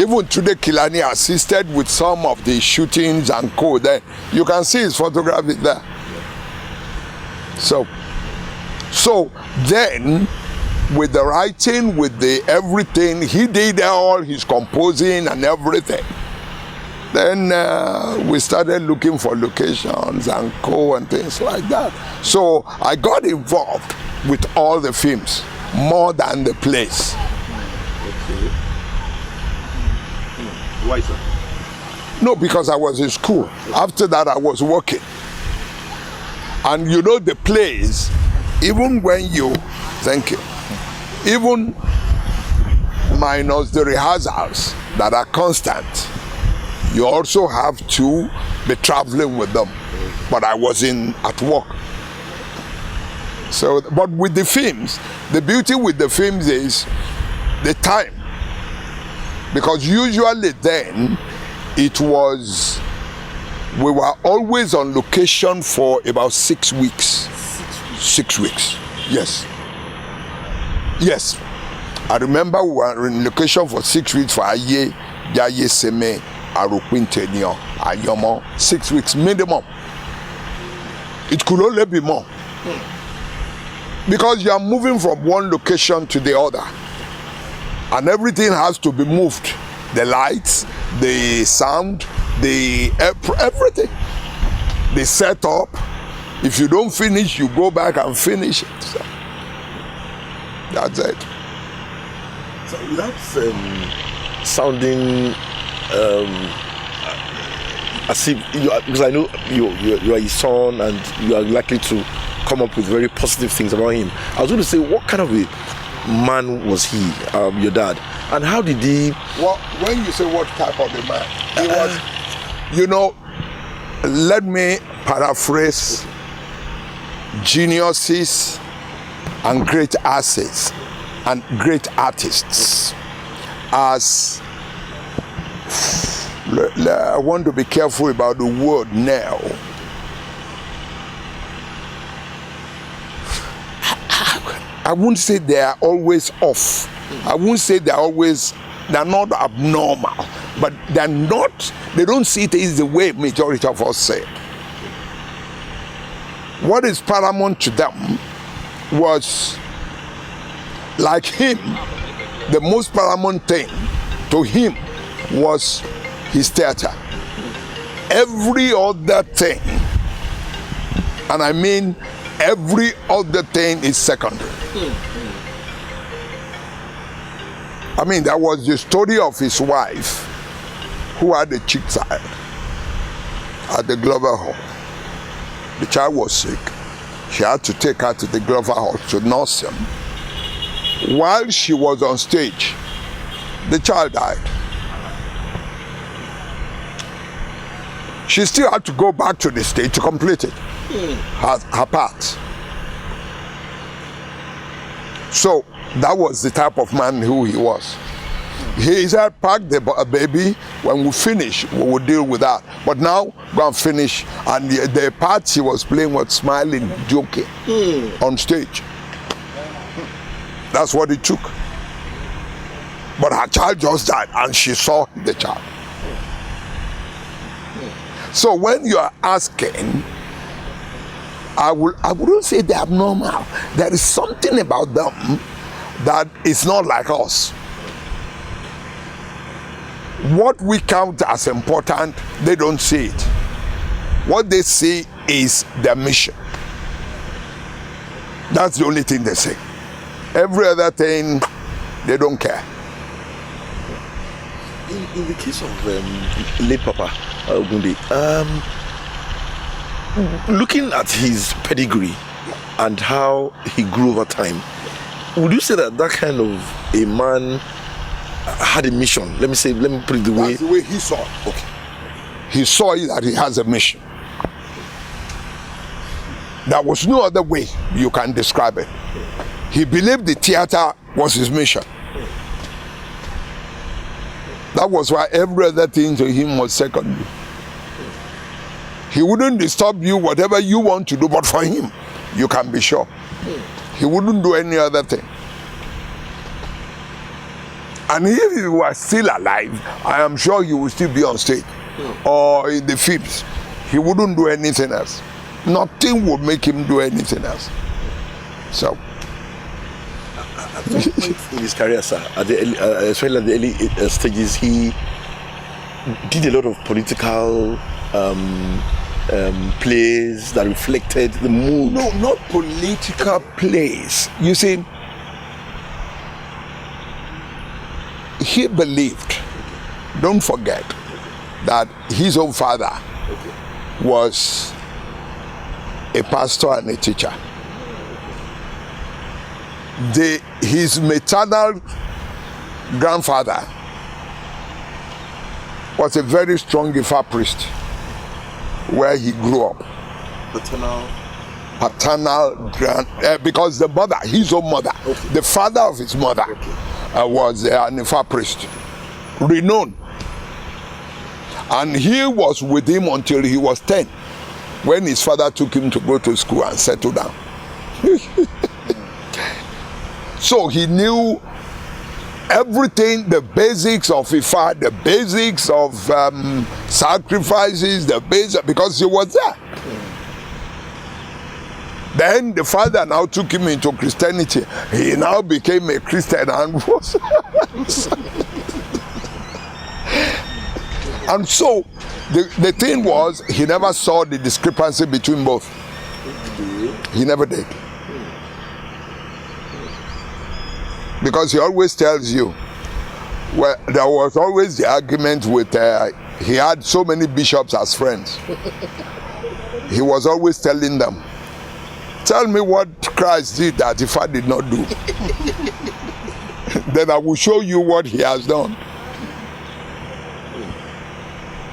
Even today, Kilani assisted with some of the shootings and co. There, you can see his photograph is there. So then, with the writing, with the everything, he did all his composing and everything. Then we started looking for locations and co and things like that. So I got involved with all the films more than the plays. Okay. Why, sir? No, because I was in school. After that, I was working. And you know the plays, even when you, thank you, even minus the rehearsals that are constant, you also have to be traveling with them. But I was at work. So, but with the films, the beauty with the films is the time. Because usually then, we were always on location for about 6 weeks. 6 weeks, yes. Yes. I remember we were in location for 6 weeks for Aye, Jaye Seme, Aroquintenio, Ayomo, 6 weeks minimum. It could only be more. Because you are moving from one location to the other. And everything has to be moved. The lights, the sound, everything. The setup. If you don't finish, you go back and finish it. So, that's it. So without sounding as if because I know you are his son and you are likely to come up with very positive things about him. I was going to say, what kind of a man was he, your dad, and how did he? Well, when you say what type of a man, he was, you know, let me paraphrase geniuses and great assets and great artists as, I want to be careful about the word now. I wouldn't say they are always off. I wouldn't say they're not abnormal, but they don't see it as the way majority of us say. What is paramount to them was, like him, the most paramount thing to him was his theater. Every other thing, and I mean every other thing, is secondary. I mean, that was the story of his wife who had a chick child at the Glover Hall. The child was sick. She had to take her to the Glover Hall to nurse him. While she was on stage, the child died. She still had to go back to the stage to complete it, her part. So that was the type of man who he was. He said, pack the baby, when we finish, we will deal with that. But now, go and finish. And the part she was playing was smiling, joking on stage. That's what it took. But her child just died, and she saw the child. So when you are asking, I wouldn't say they're abnormal. There is something about them that is not like us. What we count as important, they don't see it. What they see is their mission. That's the only thing they say. Every other thing, they don't care. In the case of late Papa Ogunde, looking at his pedigree and how he grew over time, would you say that kind of a man had a mission? Let me put it the way. That's the way he saw it. Okay. He saw it that he has a mission. There was no other way you can describe it. He believed the theater was his mission. That was why every other thing to him was secondary. He wouldn't disturb you whatever you want to do, but for him, you can be sure. He wouldn't do any other thing. And if he was still alive, I am sure he would still be on stage or in the films. He wouldn't do anything else. Nothing would make him do anything else. So, in his career, sir, especially at the early stages, he did a lot of political plays that reflected the mood. No, not political plays. You see, he believed, don't forget, that his own father was a pastor and a teacher. His maternal grandfather was a very strong Ifa priest where he grew up. Paternal because the mother, his own mother, the father of his mother was an Ifa priest, renowned. And he was with him until he was 10, when his father took him to go to school and settle down. So he knew everything, the basics of Ifa, the basics of sacrifices, the basics, because he was there. Then the father now took him into Christianity. He now became a Christian and was and so the thing was, he never saw the discrepancy between both. He never did. Because he always tells you, well, there was always the argument with, he had so many bishops as friends. He was always telling them, tell me what Christ did that if I did not do. Then I will show you what he has done.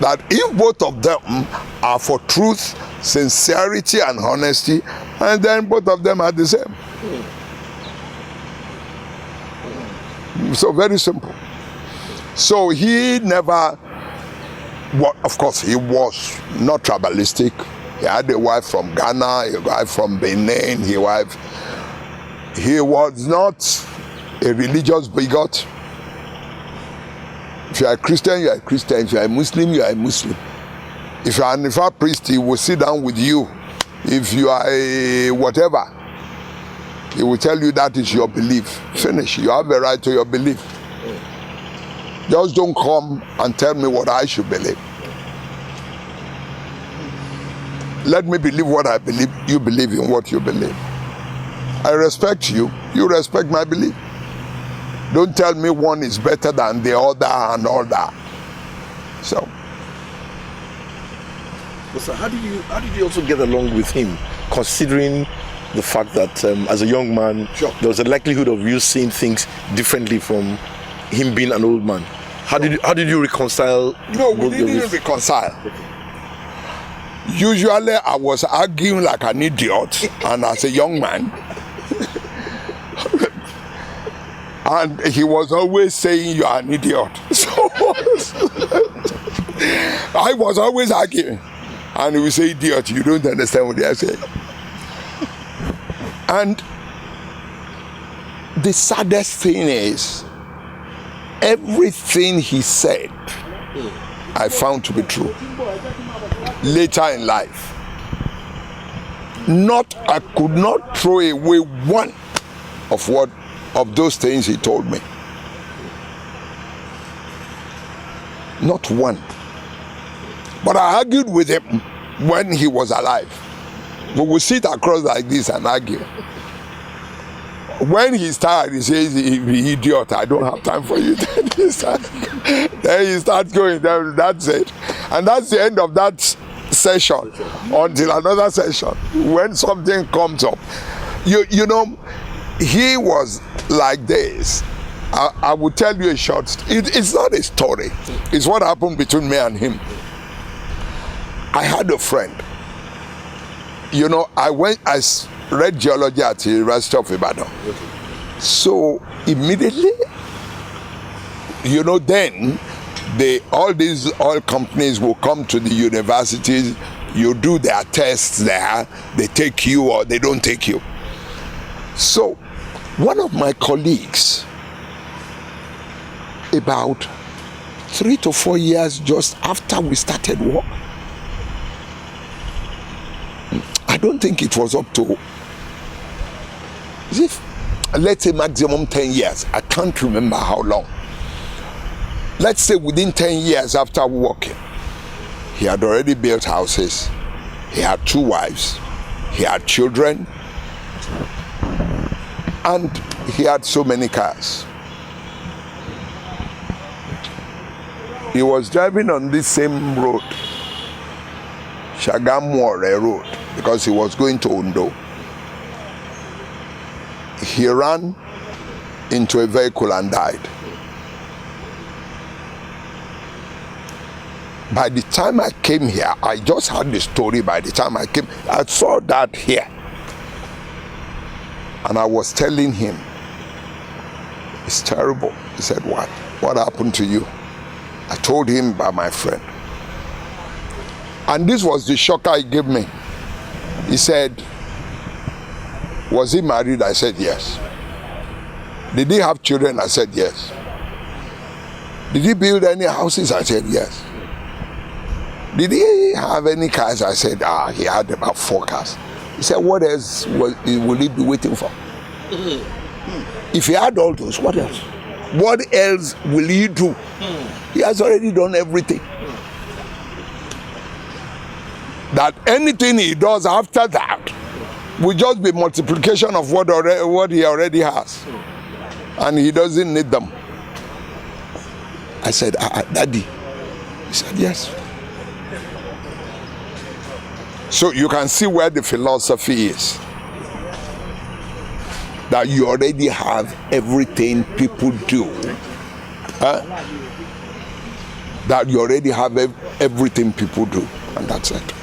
That if both of them are for truth, sincerity and honesty, and then both of them are the same. So very simple. So he never, well, of course he was not tribalistic. He had a wife from Ghana, a wife from Benin, he was not a religious bigot. If you are a Christian, you are a Christian. If you are a Muslim, you are a Muslim. If you are an Ifa priest, he will sit down with you. If you are a whatever, he will tell you that is your belief. Finish. You have a right to your belief. Just don't come and tell me what I should believe. Let me believe what I believe. You believe in what you believe. I respect you. You respect my belief. Don't tell me one is better than the other and all that. So sir, how did you also get along with him, considering the fact that as a young man, there was a likelihood of you seeing things differently from him being an old man? How did you reconcile? No, we didn't reconcile. Usually I was arguing like an idiot, and as a young man, and he was always saying you are an idiot. So I was always arguing, and he would say, idiot, you don't understand what they are saying. And the saddest thing is, everything he said I found to be true later in life. I could not throw away one of those things he told me. Not one. But I argued with him when he was alive. We would sit across like this and argue. When he's tired, he says, idiot, I don't have time for you. Then he starts going, that's it. And that's the end of that session until another session. When something comes up, you know, he was like this. I will tell you a short, it's not a story. It's what happened between me and him. I had a friend. You know, I read geology at the University of Ibadan. So immediately, you know, then all these oil companies will come to the universities. You do their tests there. They take you or they don't take you. So one of my colleagues about 3 to 4 years just after we started work. I don't think it was up to, let's say maximum 10 years. I can't remember how long. Let's say within 10 years after working, he had already built houses, he had 2 wives, he had children, and he had so many cars. He was driving on this same road, Shagamu Road, because he was going to Ondo. He ran into a vehicle and died. By the time I came here, I just had the story. By the time I came, I saw that here. And I was telling him, it's terrible. He said, what? What happened to you? I told him about my friend. And this was the shocker he gave me. He said, was he married? I said, yes. Did he have children? I said, yes. Did he build any houses? I said, yes. Did he have any cars? I said, he had about 4 cars. He said, what else will he be waiting for? If he had all those, what else? What else will he do? He has already done everything. That anything he does after that will just be multiplication of what he already has. And he doesn't need them. I said, Daddy. He said, yes. So you can see where the philosophy is. That you already have everything people do. That you already have everything people do. And that's it.